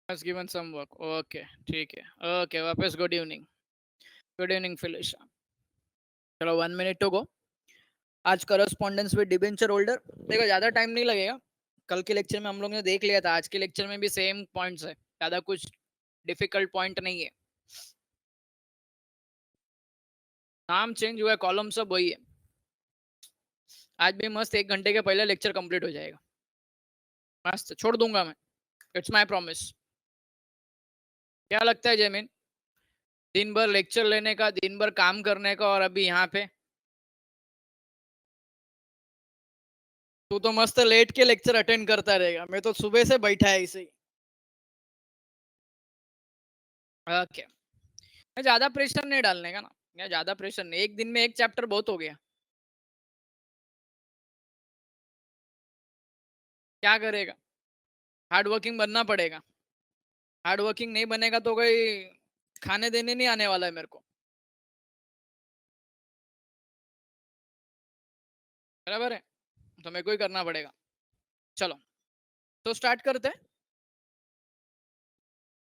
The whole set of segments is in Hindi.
has given some work. Okay, ठीक है. Okay, वापस good evening. Good evening, Felicia. चलो 1 minute to go. आज करस्पॉन्डेंस विद डिबेंचर होल्डर. देखो ज्यादा टाइम नहीं लगेगा. कल के लेक्चर में हम लोग ने देख लिया था. आज के लेक्चर में भी सेम पॉइंट्स है. ज्यादा कुछ डिफिकल्ट पॉइंट नहीं है. नाम चेंज हुआ है, कॉलम सब वही है. आज भी मस्त 1 घंटे के पहले लेक्चर कंप्लीट हो जाएगा. मस्त छोड़ दूंगा मैं. It's my promise. क्या लगता है जमीन? दिन भर लेक्चर लेने का, दिन भर काम करने का, और अभी यहाँ पे तू तो मस्त लेट के लेक्चर अटेंड करता रहेगा. मैं तो सुबह से बैठा है इसे. ओके. ज्यादा प्रेशर नहीं डालने का ना. या ज्यादा प्रेशर नहीं. एक दिन में एक चैप्टर बहुत हो गया. क्या करेगा? हार्ड वर्किंग बनना पड़ेगा. हार्ड वर्किंग नहीं बनेगा तो कोई खाने देने नहीं आने वाला है मेरे को. बराबर है. तो मेरे को ही करना पड़ेगा. चलो तो स्टार्ट करते हैं.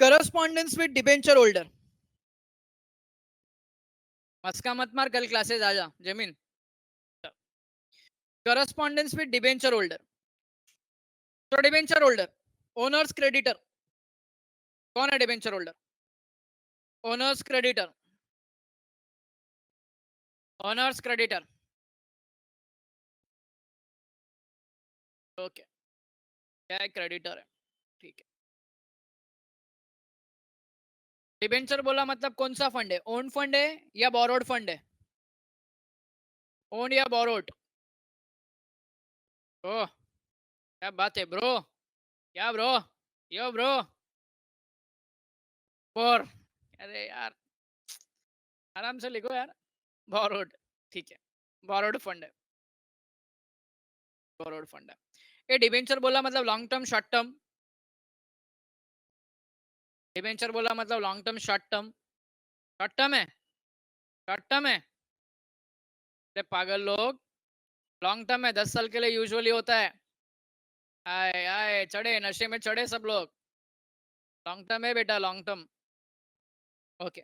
Correspondence with debenture holder. मस्का मत मार, कल क्लासेस आ जा जमीन. Correspondence with debenture holder. तो डिबेंचर होल्डर, ओनर्स क्रेडिटर. कौन है debenture holder? Owners creditor. Owners creditor. Okay. क्या है? क्रेडिटर है. ठीक है. डिबेंचर बोला मतलब कौन सा फंड है? ओन फंड है या बोरोड फंड है? ओन या बोरोड? ओह, क्या बात है ब्रो. क्या ब्रो? यो ब्रो. बोर. अरे यार, आराम से लिखो यार. बोरोड. ठीक है. बोरोड फंड है. बोरोड फंड है. ये डिबेंचर बोला मतलब long term short term. Debenture बोला मतलब long term short term. Short term है. शॉर्ट टर्म है. अरे पागल लोग. लॉन्ग टर्म है. 10 साल के लिए यूजुअली होता है. आए आए चढ़े नशे में चढ़े सब लोग. लॉन्ग टर्म है बेटा, लॉन्ग टर्म. ओके.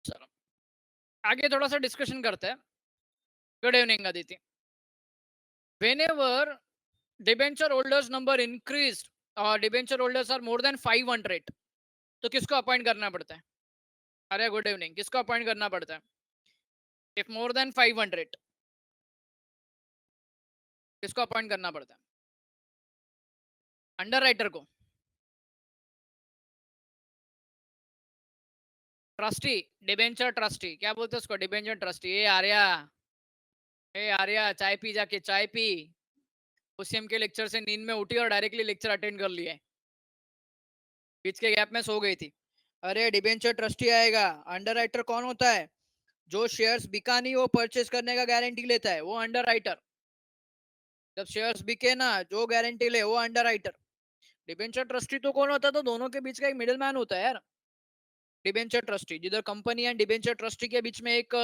चलो आगे थोड़ा सा डिस्कशन करते हैं. Good evening Aditi. whenever debenture holders number increased or debenture holders are more than 500, तो किसको अपॉइंट करना पड़ता है? अरे गुड इवनिंग. किसको अपॉइंट करना पड़ता है? इफ मोर देन 500, किसको अपॉइंट करना पड़ता है? अंडर राइटर को. ट्रस्टी. Debenture trustee. क्या बोलते हैं उसको? Debenture trustee. ए आर्या, ए आर्या चाय पी, जाके चाय पी. ओसीएम के लेक्चर से नींद में उठी और डायरेक्टली लेक्चर अटेंड कर लिया. बीच के गैप में सो गई थी. अरे डिबेंचर ट्रस्टी आएगा. अंडर राइटर कौन होता है? जो शेयर्स बिका नहीं वो परचेस करने का गारंटी लेता है, वो अंडर राइटर. जब शेयर्स बिके ना, जो गारंटी ले वो अंडर राइटर. डिबेंचर ट्रस्टी तो कौन होता है? तो दोनों के बीच का एक मिडिल मैन होता है यार. डिबेंचर ट्रस्टी, जिधर कंपनी एंड डिबेंचर ट्रस्टी के बीच में एक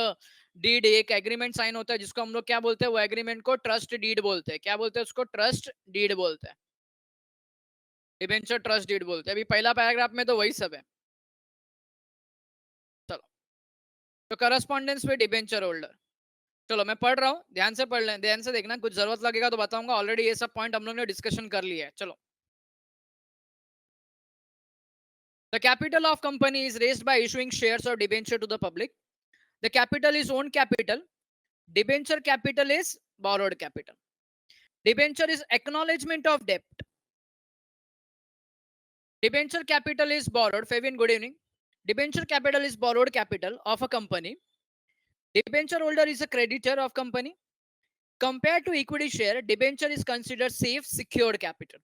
डीड, एक एग्रीमेंट साइन होता है, जिसको हम लोग क्या बोलते हैं? वो एग्रीमेंट को ट्रस्ट डीड बोलते हैं. क्या बोलते हैं उसको? ट्रस्ट डीड बोलते हैं. डिबेंचर ट्रस्ट डीड बोलते हैं. अभी पहला पैराग्राफ में तो वही सब है. चलो तो करस्पॉन्डेंस विद डिबेंचर होल्डर. चलो मैं पढ़ रहा हूँ, ध्यान से पढ़ लें, ध्यान से देखना. कुछ जरूरत लगेगा तो बताऊंगा. ऑलरेडी ये सब पॉइंट हम लोग ने डिस्कशन कर लिया है. चलो. The capital of company is raised by issuing shares or debenture to the public. The capital is own capital. Debenture capital is borrowed capital. Debenture is acknowledgement of debt. Debenture capital is borrowed. Fabian, good evening. Debenture capital is borrowed capital of a company. Debenture holder is a creditor of company. Compared to equity share, debenture is considered safe, secured capital.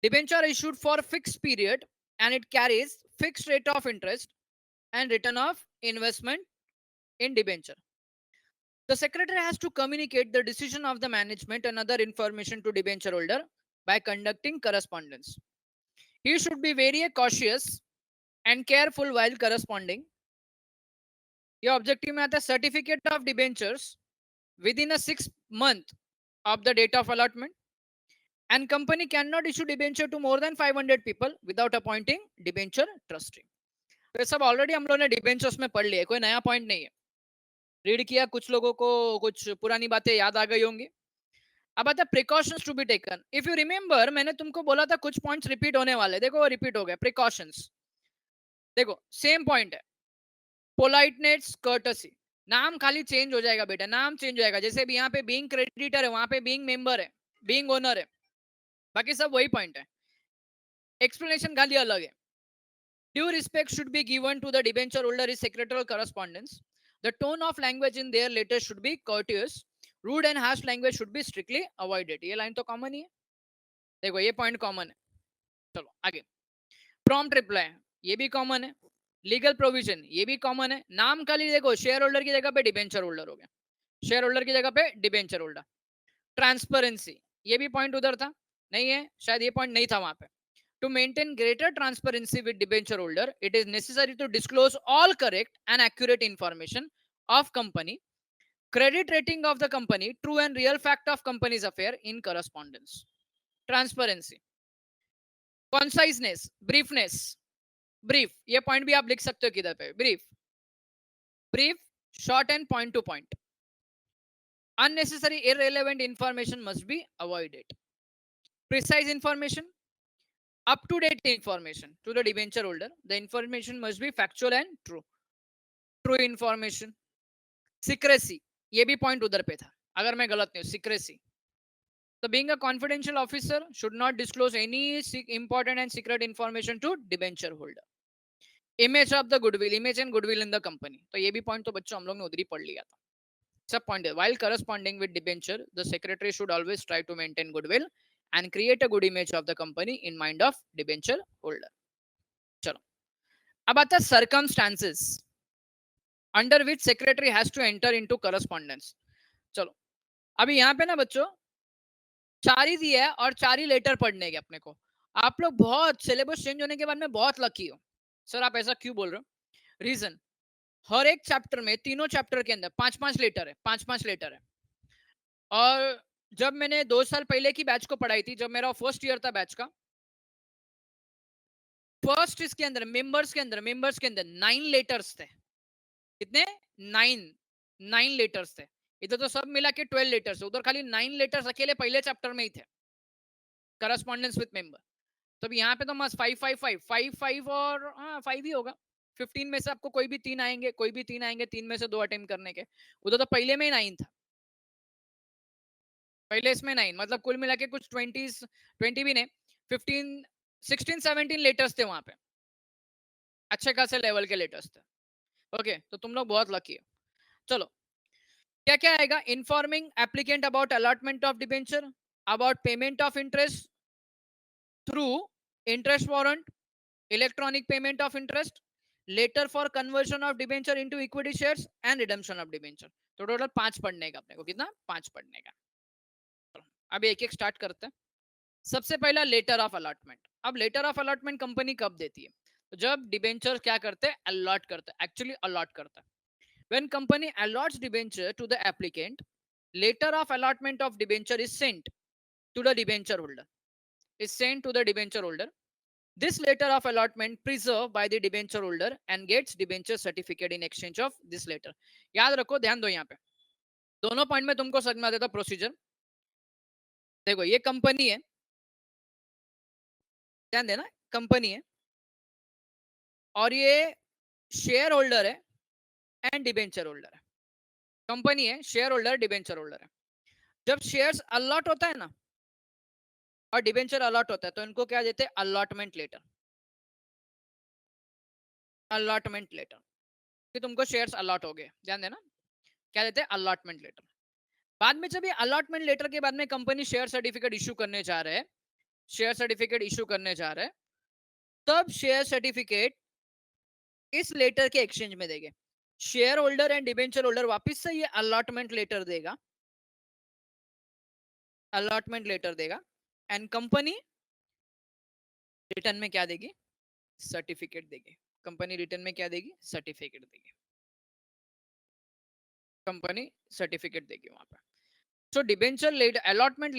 Debenture issued for fixed period and it carries fixed rate of interest and return of investment in debenture. The secretary has to communicate the decision of the management and other information to debenture holder by conducting correspondence. He should be very cautious and careful while corresponding. ये ऑब्जेक्टिव में आता है certificate of debentures with in a 6 month of the date of allotment and company cannot issue debenture to more than 500 people without appointing debenture trustee. तो ये सब ऑलरेडी हम लोगों ने डिबेंचर्स में पढ़ लिया, कोई नया पॉइंट नहीं है. रीड किया, कुछ लोगों को कुछ पुरानी बातें याद आ गई होंगी. अब आता precautions to be taken. If you remember, मैंने तुमको बोला था कुछ पॉइंट्स रिपीट होने वाले, देखो वो रिपीट हो गए. प्रिकॉशंस देखो सेम पॉइंट है. Politeness, courtesy. नाम खाली चेंज हो जाएगा बेटा, नाम चेंज हो जाएगा. जैसे भी यहाँ पे बीइंग क्रेडिटर है, वहां पे बीइंग मेंबर है, बीइंग ओनर है, बाकी सब वही पॉइंट है. एक्सप्लेनेशन खाली अलग है. Due respect should be given to the debenture holder is secretarial correspondence. The tone of language in their letters should be courteous. Rude and harsh language should be strictly avoided. ये लाइन तो कॉमन ही है. देखो ये पॉइंट कॉमन है. चलो आगे. प्रॉम्प्ट रिप्लाई, ये भी कॉमन है. लीगल प्रोविजन, ये भी कॉमन है. नाम खाली देखो, शेयर होल्डर की जगह पे डिबेंचर होल्डर हो गया, शेयर होल्डर की जगह पे डिबेंचर होल्डर. ट्रांसपेरेंसी, ये भी पॉइंट उधर था नहीं है, शायद ये पॉइंट नहीं था वहां पे. To maintain greater transparency with debenture holder, it is necessary to disclose all correct and accurate information of company, credit rating of the company, true and real fact of company's affair in correspondence. Transparency, conciseness, briefness. Brief, ये पॉइंट भी आप लिख सकते हो किधर पे. Brief, brief, short and point to point. Unnecessary irrelevant information must be avoided. Precise information, up to date information to the debenture holder. The information must be factual and true. True information. Secrecy, ये भी पॉइंट उधर पे था, अगर मैं गलत नहीं हूं. Secrecy, so being a confidential officer should not disclose any important and secret information to debenture holder. Image of the goodwill, image and goodwill in the company. तो ये भी पॉइंट तो बच्चों हम लोग ने उधर ही पढ़ लिया था. सब पॉइंट है. While corresponding with debenture, the secretary should always try to maintain goodwill and create a good image of the company in mind of debenture holder. चलो अब आता है circumstances under which secretary has to enter into correspondence. चलो अभी यहाँ पे ना बच्चों 4 ही दिया है और 4 ही लेटर पढ़ने के अपने को. आप लोग बहुत सिलेबस चेंज होने के बाद में बहुत लकी हो. सर आप ऐसा क्यों बोल रहे हो? रीजन, हर एक चैप्टर में, तीनों चैप्टर के अंदर 5-5 लेटर है, 5-5 लेटर है. और जब मैंने 2 साल पहले की बैच को पढ़ाई थी, जब मेरा फर्स्ट ईयर था बैच का, फर्स्ट इसके अंदर मेंबर्स के अंदर 9 लेटर्स थे. कितने? 9 लेटर्स थे. इधर तो सब मिला के 12 लेटर्स, उधर खाली 9 लेटर्स अकेले पहले चैप्टर में ही थे, करस्पॉन्डेंस विद मेंबर. तो यहाँ पे तो मस्त 5 और 5 ही होगा. 15 में से आपको कोई भी 3 आएंगे, 3 में से 2 अटेम्प्ट करने के. उधर तो पहले में ही 9 था, पहले इसमें 9, मतलब कुल मिला के कुछ 20 भी नहीं, 15 16 17 लेटर्स थे वहां पे, अच्छे खासे लेवल के लेटर्स थे. ओके, तो तुम लोग बहुत लकी हो. चलो क्या क्या आएगा? Informing applicant about allotment of debenture, about payment of interest through interest warrant, electronic payment of interest, letter for conversion of debenture into equity shares and redemption of debenture. तो टोटल 5 पढ़ने का अपने को. कितना? 5 पढ़ने का. अब एक एक स्टार्ट करते हैं. सबसे पहला लेटर ऑफ अलॉटमेंट. अब लेटर ऑफ अलॉटमेंट कंपनी कब देती है? तो जब डिबेंचर क्या करते हैं? अलॉट करते हैं. एक्चुअली अलॉट करता है. When company allots debenture to the applicant, letter of allotment of debenture is sent to the debenture holder. Is sent to the debenture holder. This letter of allotment preserved by the debenture holder and gets debenture certificate in exchange of this letter. याद रखो, ध्यान दो यहाँ पे दोनों पॉइंट में तुमको समझ में आ जाता प्रोसीजर. देखो ये कंपनी है, ध्यान देना, कंपनी है और ये शेयर होल्डर है एंड डिबेंचर होल्डर है. कंपनी है, शेयर होल्डर, डिबेंचर होल्डर है. जब शेयर्स अलॉट होता है ना और डिबेंचर अलॉट होता है तो इनको क्या देते हैं? Allotment letter. अलॉटमेंट लेटर कि तुमको शेयर्स अलॉट हो गए, ध्यान देना. क्या देते हैं? Allotment letter. बाद में जब ये अलॉटमेंट लेटर के बाद में कंपनी शेयर सर्टिफिकेट इशू करने जा रहे हैं, शेयर सर्टिफिकेट इशू करने जा रहे हैं, तब शेयर सर्टिफिकेट इस लेटर के एक्सचेंज में देंगे. Share holder and debenture holder वापस से ये अलॉटमेंट लेटर देगा, अलॉटमेंट लेटर देगा एंड कंपनी रिटर्न में क्या देगी? सर्टिफिकेट देगी. कंपनी रिटर्न में क्या देगी? सर्टिफिकेट देगी. कंपनी सर्टिफिकेट देगी वहां पे. So debenture letter allotment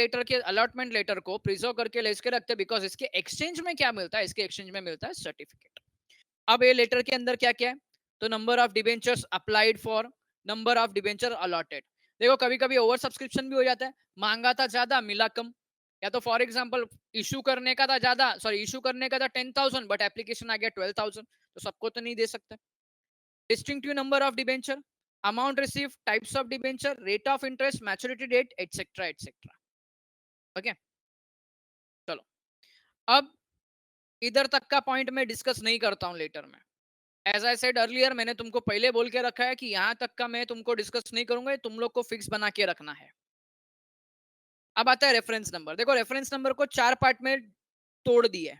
letter को प्रिजर्व करके लेके रखते हैं, बिकॉज इसके एक्सचेंज में क्या मिलता है, इसके एक्सचेंज में मिलता है सर्टिफिकेट। अब ये लेटर के अंदर क्या क्या है, तो number of debentures applied for, number of debenture allotted. देखो कभी कभी ओवर सब्सक्रिप्शन भी हो जाता है, मांगा था ज्यादा मिला कम, या तो फॉर एग्जांपल इशू करने का था ज्यादा, सॉरी इशू करने का था 10,000 बट एप्लीकेशन आ गया 12,000, तो सबको तो नहीं दे सकते। Distinctive number of debenture, amount receive, types of debenture, rate of interest, maturity date, etcetera etcetera. Okay, चलो अब इधर तक का पॉइंट मैं डिस्कस नहीं करता हूं लेटर में। एज आई सेड अर्लियर, मैंने तुमको पहले बोल के रखा है कि यहां तक का मैं तुमको डिस्कस नहीं करूंगा, तुम लोग को फिक्स बना के रखना है। अब आता है रेफरेंस नंबर। देखो रेफरेंस नंबर को चार पार्ट में तोड़ दिए,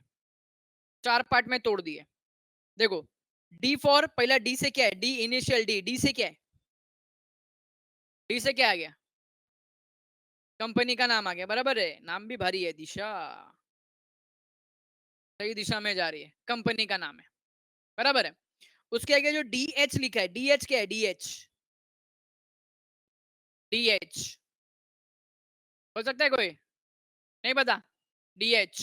चार पार्ट में तोड़ दिए। देखो डी फॉर, पहला डी से क्या है, डी इनिशियल डी, डी से क्या है, डी से क्या आ गया, कंपनी का नाम आ गया, बराबर है, नाम भी भारी है, दिशा सही दिशा में जा रही है, कंपनी का नाम है, बराबर है। उसके आगे जो डी एच लिखा है, डी एच क्या है, डी एच, डी एच हो सकता है कोई नहीं पता, D H,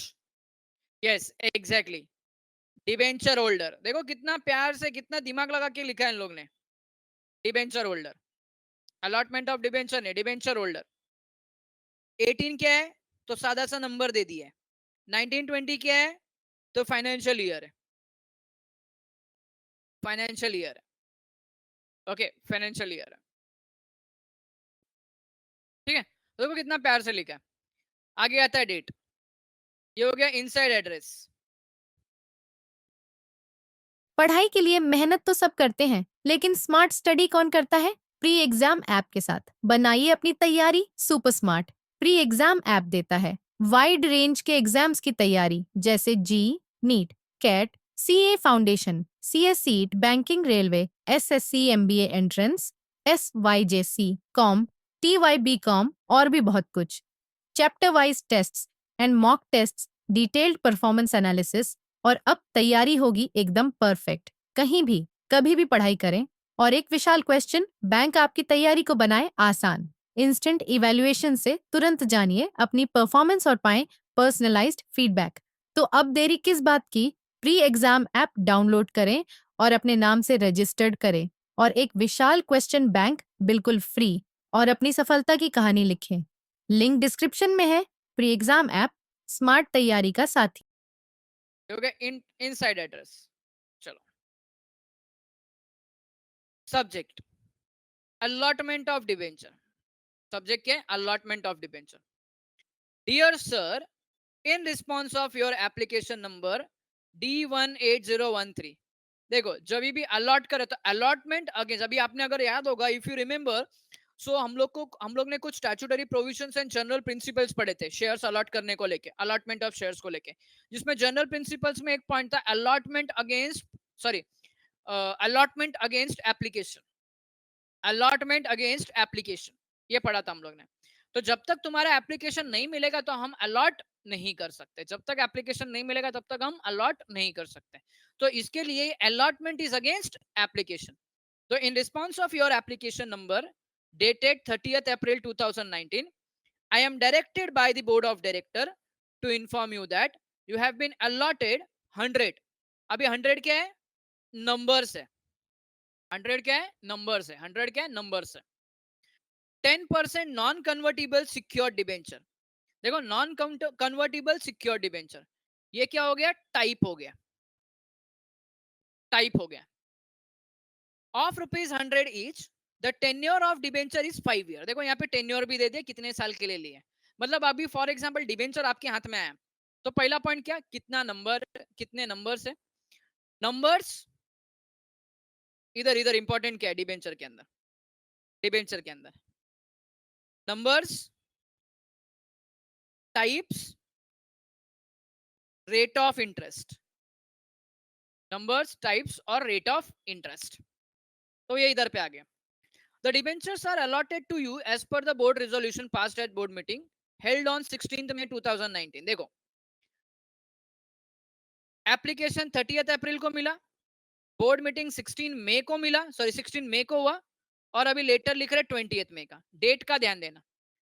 yes exactly, debenture holder. देखो कितना प्यार से, कितना दिमाग लगा के लिखा है इन लोग ने, debenture holder. Allotment of debenture ने डिबेंचर होल्डर। 18 क्या है, तो सादा सा नंबर दे दिया है। 1920 क्या है, तो फाइनेंशियल ईयर है, फाइनेंशियल ईयर है, ओके फाइनेंशियल ईयर है, ठीक है। तो देखो कितना प्यार से लिखा है। आगे आता है डेट, ये हो गया इनसाइड एड्रेस। पढ़ाई के लिए मेहनत तो सब करते हैं, लेकिन स्मार्ट स्टडी कौन करता है? प्री एग्जाम ऐप के साथ बनाइए अपनी तैयारी super smart. Pre exam app देता है वाइड रेंज के एग्जाम्स की तैयारी, जैसे JEE, NEET, CAT, CA foundation, CS CET, banking, railway, SSC, MBA entrance, SYJC, com, TYBCom और भी बहुत कुछ। Chapter wise tests and mock tests, detailed performance analysis, और अब तैयारी होगी एकदम परफेक्ट। कहीं भी कभी भी पढ़ाई करें, और एक विशाल क्वेश्चन बैंक आपकी तैयारी को बनाए आसान। इंस्टेंट इवैल्यूएशन से तुरंत जानिए अपनी परफॉर्मेंस और पाएं पर्सनलाइज्ड फीडबैक। तो अब देरी किस बात की? प्री एग्जाम ऐप डाउनलोड करें और अपने नाम से रजिस्टर्ड करें, और एक विशाल क्वेश्चन बैंक बिल्कुल फ्री, और अपनी सफलता की कहानी लिखें। लिंक डिस्क्रिप्शन में है। प्री एग्जाम ऐप स्मार्ट तैयारी का साथी। ये हो गया इनसाइड एड्रेस। चलो subject, allotment of debenture. Subject क्या है, allotment of debenture. Dear sir, in response of your application number D18013। देखो जब भी अलॉट करे तो अलॉटमेंट अगेंस्ट, अभी आपने अगर याद होगा, इफ यू रिमेंबर, सो हम लोग ने कुछ statutory provisions and general principles पढ़े थे शेयर्स अलॉट करने को लेके, अलॉटमेंट ऑफ शेयर्स को लेके, जिसमें जनरल प्रिंसिपल्स में एक पॉइंट था allotment against, sorry allotment against application, allotment against application, ये पढ़ा था हम लोग ने। तो जब तक तुम्हारा एप्लीकेशन नहीं मिलेगा तो हम अलॉट नहीं कर सकते, जब तक एप्लीकेशन नहीं मिलेगा तब तक हम अलॉट नहीं कर सकते। तो इसके लिए अलॉटमेंट इज अगेंस्ट एप्लीकेशन। तो in response of your application number dated 30th April 2019, I am directed by the board of director to inform you that you have been allotted 100। अभी 100 क्या है, नंबर्स है, 100 क्या है, नंबर्स है, 100 क्या है, नंबर्स है। 10% नॉन कन्वर्टिबल सिक्योर डिबेंचर। देखो नॉन कन्वर्टिबल सिक्योर डिबेंचर, ये क्या हो गया, टाइप हो गया, टाइप हो गया। Of ₹100 each, the tenure of debenture is 5 year. देखो यहाँ पे टेन्योर भी दे दिया, कितने साल के लिए लिए, मतलब अभी फॉर एग्जांपल डिबेंचर आपके हाथ में आया, तो पहला पॉइंट क्या, कितना नंबर, कितने नंबर्स है, नंबर्स, इधर इधर इंपॉर्टेंट क्या है डिबेंचर के अंदर, डिबेंचर के अंदर numbers, types, rate of interest, numbers, types और रेट ऑफ इंटरेस्ट। तो ये इधर पे आ गया। The debentures are allotted to you as per the board resolution passed at board meeting held on 16th May 2019। देखो एप्लीकेशन 30th अप्रैल को मिला, बोर्ड मीटिंग 16 मई को मिला, सॉरी 16 मई को हुआ, और अभी लेटर लिख रहे 20th मई का, डेट का ध्यान देना।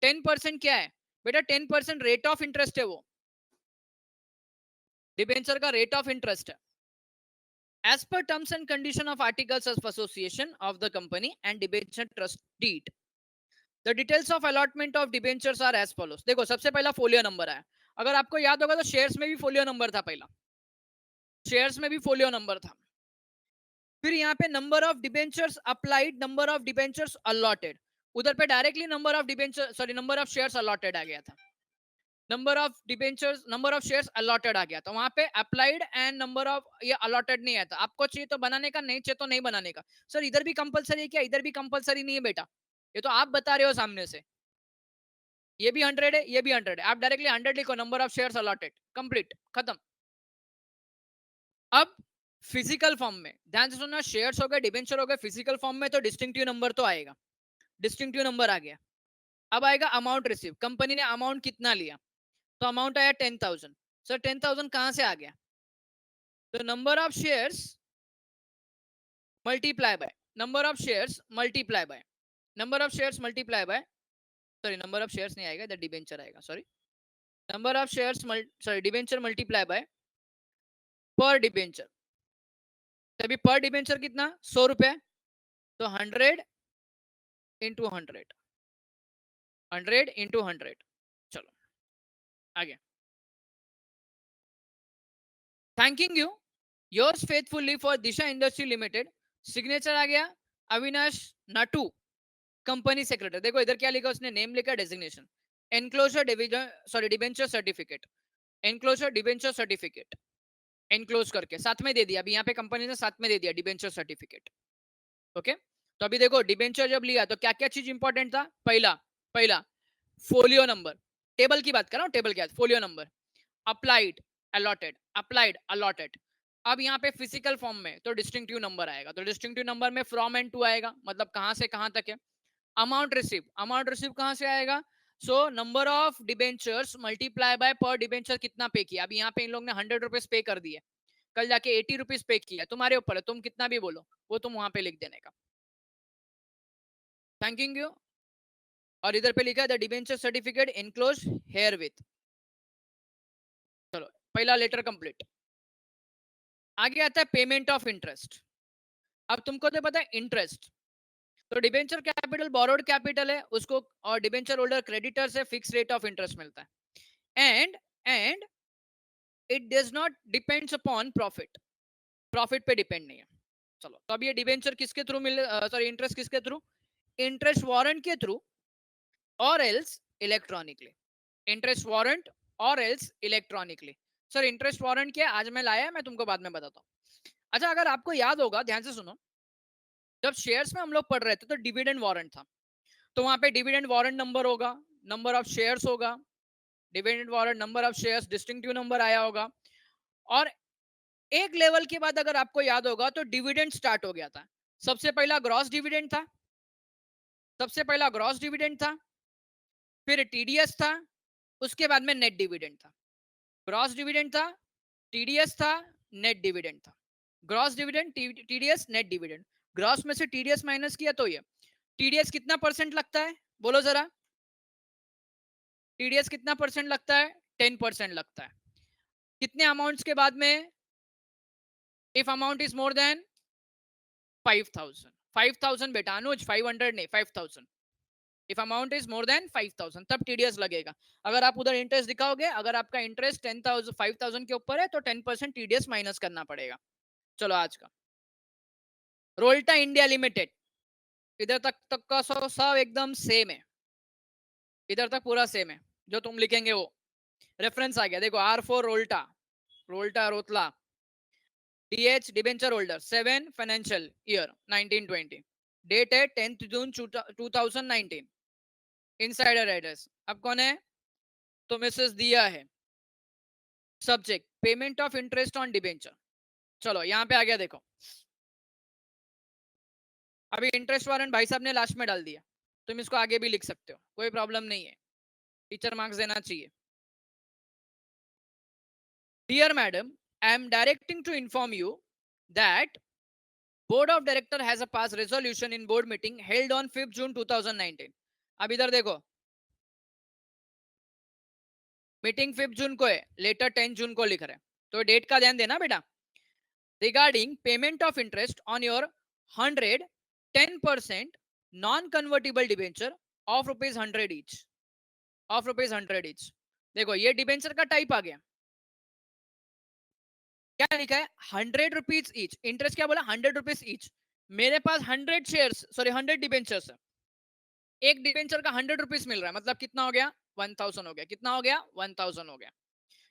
10% क्या है बेटा? 10% रेट ऑफ इंटरेस्ट है, वो डिबेंचर का रेट ऑफ इंटरेस्ट है. As per terms and condition of articles of association of the company and debenture trust deed, the details of allotment of debentures are as follows. देखो सबसे पहला फोलियो नंबर आया. अगर आपको याद होगा तो शेयर्स में भी फोलियो नंबर था, पहला शेयर्स में भी फोलियो नंबर था. फिर यहाँ पे number of debentures applied, number of debentures allotted, उधर पे directly number of debenture sorry number of shares allotted आ गया था. Number of debentures, number of shares allotted आ गया था. वहां पे अप्लाइड एंड नंबर ऑफ ये अलॉटेड नहीं आया था. आपको चाहिए तो बनाने का, नहीं चाहिए तो नहीं बनाने का. सर इधर भी कंपलसरी है क्या? इधर भी कंपलसरी नहीं है बेटा, ये तो आप बता रहे हो सामने से. ये भी 100 है, ये भी 100 है, आप डायरेक्टली 100 लिखो, number of shares allotted, complete, खत्म. अब फिजिकल फॉर्म में ध्यान से सुनना, शेयर्स हो गए, डिबेंचर हो गए, फिजिकल फॉर्म में तो डिस्टिंक्टिव नंबर तो आएगा. डिस्टिंक्टिव नंबर आ गया. अब आएगा अमाउंट रिसीव. कंपनी ने अमाउंट कितना लिया? तो अमाउंट आया 10,000. सर 10,000 कहां से आ गया? तो number of shares multiply by number of shares multiply by number of shares multiply by sorry number of shares नहीं आएगा, इधर डिबेंचर आएगा. Sorry, number of shares sorry debenture multiply by पर डिबेंचर. तभी पर डिबेंचर कितना? 100 रुपए. तो 100 इंटू 100, 100 इंटू 100. चलो आगे. Thanking you yours faithfully for Disha industry limited. Signature आ गया अविनाश नाटू, कंपनी सेक्रेटरी. देखो इधर क्या लिखा उसने, नेम लिखा, designation. Enclosure division sorry debenture certificate, enclosure debenture certificate enclose करके साथ में दे दिया. अभी यहाँ पे कंपनी ने साथ में दे दिया डिबेंचर सर्टिफिकेट. ओके, तो अभी देखो डिबेंचर जब लिया तो क्या क्या चीज इंपॉर्टेंट था? पहला पहला फोलियो नंबर, टेबल की बात कर रहा हूँ, टेबल क्या? Folio number, applied allotted, applied allotted. अब यहाँ पे फिजिकल फॉर्म में तो डिस्टिंक्टिव नंबर आएगा. तो डिस्टिंक्टिव नंबर में फ्रॉम एंड टू आएगा, मतलब कहां से कहां तक है. अमाउंट रिसीव, अमाउंट रिसीव कहां से आएगा? So number of debentures multiply by पर डिबेंचर कितना पे किया. अभी यहाँ पे इन लोग ने 100 रुपीज पे कर दिए, कल जाके 80 रुपीज पे किया, तुम्हारे ऊपर है, तुम कितना भी बोलो वो तुम वहां पे लिख देने का. Thanking you. और इधर पे लिखा है the debenture certificate enclose herewith. चलो पहला लेटर कंप्लीट. आगे आता है पेमेंट ऑफ इंटरेस्ट. अब तुमको तो पता है इंटरेस्ट, तो डिबेंचर कैपिटल बोरोड कैपिटल है उसको, और डिबेंचर होल्डर क्रेडिटर से फिक्स रेट ऑफ इंटरेस्ट मिलता है. And it does not depends upon profit, profit पे डिपेंड नहीं है. चलो तो अब ये डिबेंचर किसके थ्रू मिल सॉरी इंटरेस्ट किसके थ्रू? इंटरेस्ट वारंट के थ्रू और एल्स इलेक्ट्रॉनिकली. इंटरेस्ट वारंट और else electronically. Sir interest warrant क्या आज मैं लाया, मैं तुमको बाद में बताता हूँ. अच्छा अगर आपको याद होगा, ध्यान से सुनो, जब शेयर्स में हम लोग पढ़ रहे थे तो डिविडेंड वारंट था, तो वहां पे डिविडेंड वारंट नंबर होगा, नंबर ऑफ शेयर्स होगा, dividend warrant number of shares, distinctive number आया होगा. और एक लेवल के बाद अगर आपको याद होगा तो डिविडेंड स्टार्ट हो गया था. सबसे पहला ग्रॉस डिविडेंड था, सबसे पहला ग्रॉस डिविडेंड था, फिर टीडीएस था, उसके बाद में नेट डिविडेंड था. ग्रॉस डिविडेंड था, टीडीएस था, नेट डिविडेंड था. Gross dividend, TDS, net dividend. Gross में से टीडीएस माइनस किया तो ये टीडीएस कितना परसेंट लगता है बोलो जरा? टीडीएस कितना परसेंट लगता है? 10% लगता है. कितने अमाउंट्स के बाद में? If amount is more than 5,000. 5,000 बेटा अनुज, 500 नहीं, 5,000. If amount is more than 5,000 तब टीडीएस लगेगा. अगर आप उधर इंटरेस्ट दिखाओगे, अगर आपका इंटरेस्ट 10,000 5,000 के ऊपर है तो 10% टीडीएस माइनस करना पड़ेगा. चलो आज का रोल्टा इंडिया लिमिटेड, इधर तक का सब एकदम सेम है, इधर तक पूरा सेम है, जो तुम लिखेंगे वो रेफरेंस आ गया. देखो R4 रोल्टा, रोल्टा रोतला, DH debenture holder 7 financial year 1920, date है 10th जून 2019. इनसाइडर एड्रेस अब कौन है? तो मिसेस दिया है. Subject payment of interest on debenture. चलो यहाँ पे आ गया, देखो अभी इंटरेस्ट वारंट भाई साहब ने लास्ट में डाल दिया, तुम इसको आगे भी लिख सकते हो, कोई प्रॉब्लम नहीं है, टीचर मार्क्स देना चाहिए. Dear madam, I am directing to inform you that board of director has a pass resolution in board meeting held on 5th June 2019. अब इधर देखो, मीटिंग 5 जून को है, लेटर 10 जून को लिख रहे हैं, तो डेट का ध्यान देना बेटा। Regarding payment of interest on your 110% non convertible debenture of ₹100 each, of ₹100 each. देखो ये डिबेंचर का टाइप आ गया, क्या लिखा है, ₹100 ईच, इंटरेस्ट क्या बोला, ₹100 ईच। मेरे पास 100 शेयर्स, सॉरी 100 डिबेंचर्स है, एक डिबेंचर का ₹100 मिल रहा है, मतलब कितना हो गया, 1000 हो गया, कितना हो गया, 1000 हो गया,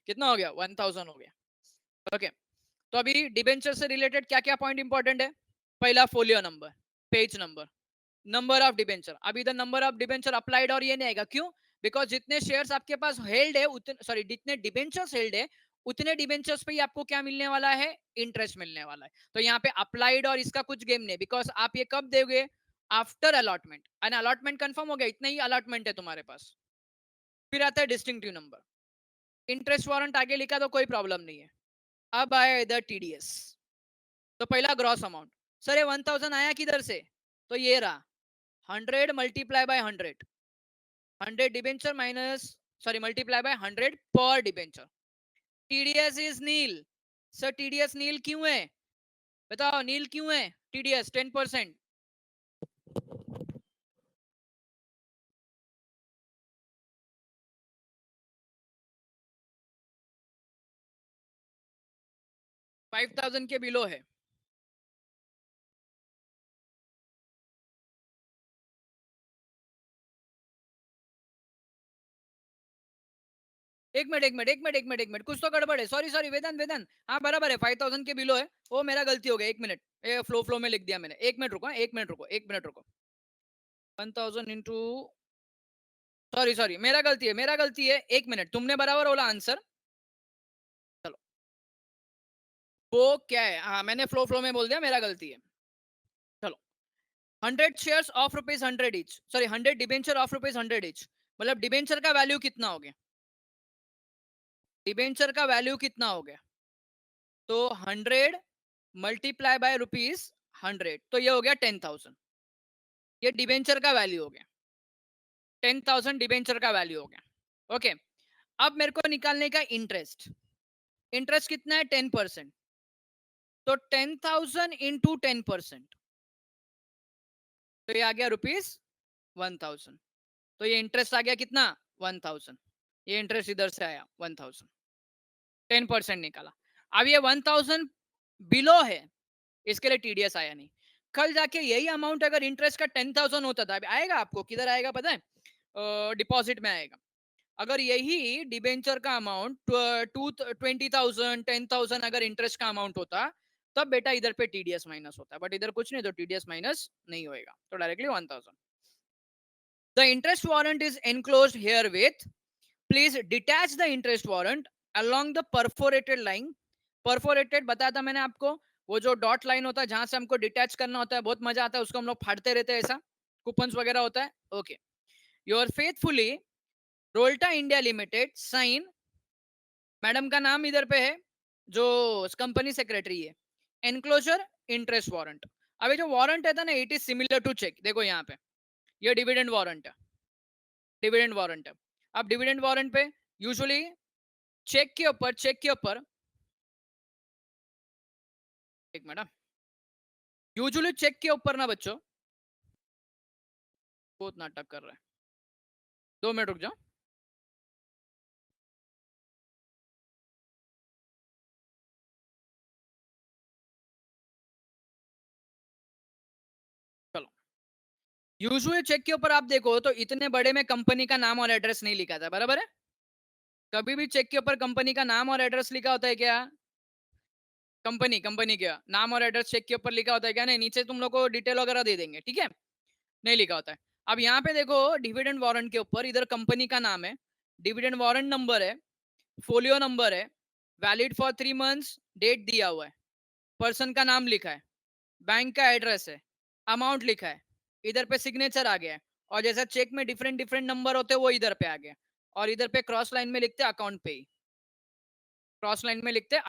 कितना हो गया, 1000 हो गया। ओके, तो अभी डिबेंचर से रिलेटेड क्या क्या पॉइंट इंपॉर्टेंट है, पहला folio number, page number, number of debenture. अब इधर नंबर ऑफ डिबेंचर अप्लाइड और ये नहीं आएगा, क्यों, बिकॉज जितने शेयर्स आपके पास हेल्ड है उतने, सॉरी जितने डिबेंचर्स हेल्ड है उतने डिबेंचर्स पे ही आपको क्या मिलने वाला है, इंटरेस्ट मिलने वाला है। तो यहाँ पे अप्लाइड और इसका कुछ गेम नहीं, बिकॉज आप ये कब दोगे, after allotment, and allotment confirm हो गया, इतना ही अलॉटमेंट है तुम्हारे पास। फिर आता है डिस्टिंक्टिव नंबर, इंटरेस्ट वारंट आगे लिखा तो कोई प्रॉब्लम नहीं है। अब आया इधर टीडीएस, तो पहला ग्रॉस अमाउंट, सर ये 1000 आया किधर से, तो ये रहा 100 multiply by 100, 100 debenture minus, sorry multiply by 100 पर debenture. TDS is nil, sir TDS nil क्यों है, बताओ नील क्यों है, टीडीएस 10%, $5000 के बिलो है। एक मिनट, कुछ तो गड़बड़ है, सॉरी सॉरी वेदांत वेदांत, हाँ बराबर है, 5000 के बिलो है, वो मेरा गलती हो गया, एक मिनट, फ्लो फ्लो में लिख दिया मैंने, एक मिनट रुको, एक मिनट रुको, 1000 इंटू, सॉरी सॉरी मेरा गलती है, एक मिनट, तुमने बराबर बोला आंसर, चलो वो क्या है, हाँ मैंने फ्लो फ्लो में बोल दिया, मेरा गलती है, चलो 100 shares of ₹100 each, sorry 100 debenture of ₹100 each, मतलब डिबेंचर का वैल्यू कितना हो गया, डिबेंचर का वैल्यू कितना हो गया, तो 100 मल्टीप्लाई बाय ₹100, तो ये हो गया 10,000, ये डिबेंचर का वैल्यू हो गया, 10,000 डिबेंचर का वैल्यू हो गया। ओके, अब मेरे को निकालने का इंटरेस्ट, इंटरेस्ट कितना है, 10%, तो 10,000 इंटू 10%, तो ये आ गया ₹1000, तो ये इंटरेस्ट आ गया कितना, 1000, ये इंटरेस्ट इधर से आया 1000, 10% निकाला। अब ये 1000 बिलो है, इसके लिए टीडीएस आया नहीं। कल जाके यही अमाउंट अगर इंटरेस्ट का 10,000 होता था, अभी आएगा आपको, किधर आएगा पता है, डिपॉजिट में आएगा। अगर यही डिबेंचर का अमाउंट 20,000 10,000 अगर इंटरेस्ट का अमाउंट होता, तब बेटा इधर पे टीडीएस माइनस होता है, बट इधर कुछ नहीं, तो टीडीएस माइनस नहीं होएगा, तो directly 1000। The interest warrant is enclosed here with, please detach the interest warrant along the perforated line. Perforated बताया था मैंने आपको, वो जो डॉट लाइन होता है जहां से हमको डिटैच करना होता है, बहुत मजा आता है, उसको हम लोग फाड़ते रहते हैं, ऐसा कूपन्स वगैरह होता है। Okay, your faithfully Rolta India Limited sign, madam का नाम इधर पे है, जो कंपनी सेक्रेटरी है, एनक्लोजर इंटरेस्ट वारंट। अभी जो वारंट है था ना, it is similar to cheque, देखो यहाँ पे ये डिविडेंड वारंट है, डिविडेंड वारंट है। अब डिविडेंड वारंट पे यूजुअली चेक के ऊपर एक मिनट, यूजुअली चेक के ऊपर ना बच्चों, बहुत नाटक कर रहा है, 2 मिनट रुक जाओ, चलो। यूजुअली चेक के ऊपर आप देखो तो इतने बड़े में कंपनी का नाम और एड्रेस नहीं लिखा था, बराबर है, कभी भी चेक के ऊपर कंपनी का नाम और एड्रेस लिखा होता है क्या, कंपनी क्या नाम और एड्रेस चेक के ऊपर लिखा होता है क्या, नहीं, नीचे तुम लोग को डिटेल वगैरह दे देंगे, ठीक है, नहीं लिखा होता है। अब यहाँ पे देखो डिविडेंड वारंट के ऊपर इधर कंपनी का नाम है, डिविडेंड वारंट नंबर है, फोलियो नंबर है, वैलिड फॉर 3 मंथ्स, डेट दिया हुआ है, पर्सन का नाम लिखा है, बैंक का एड्रेस है, अमाउंट लिखा है, इधर पे सिग्नेचर आ गया है, और जैसा चेक में डिफरेंट डिफरेंट नंबर होते हैं वो इधर पे आ गया, और इधर पे क्रॉस लाइन में लिखते हैं अकाउंट पे, क्रॉस लाइन में लिखते हैं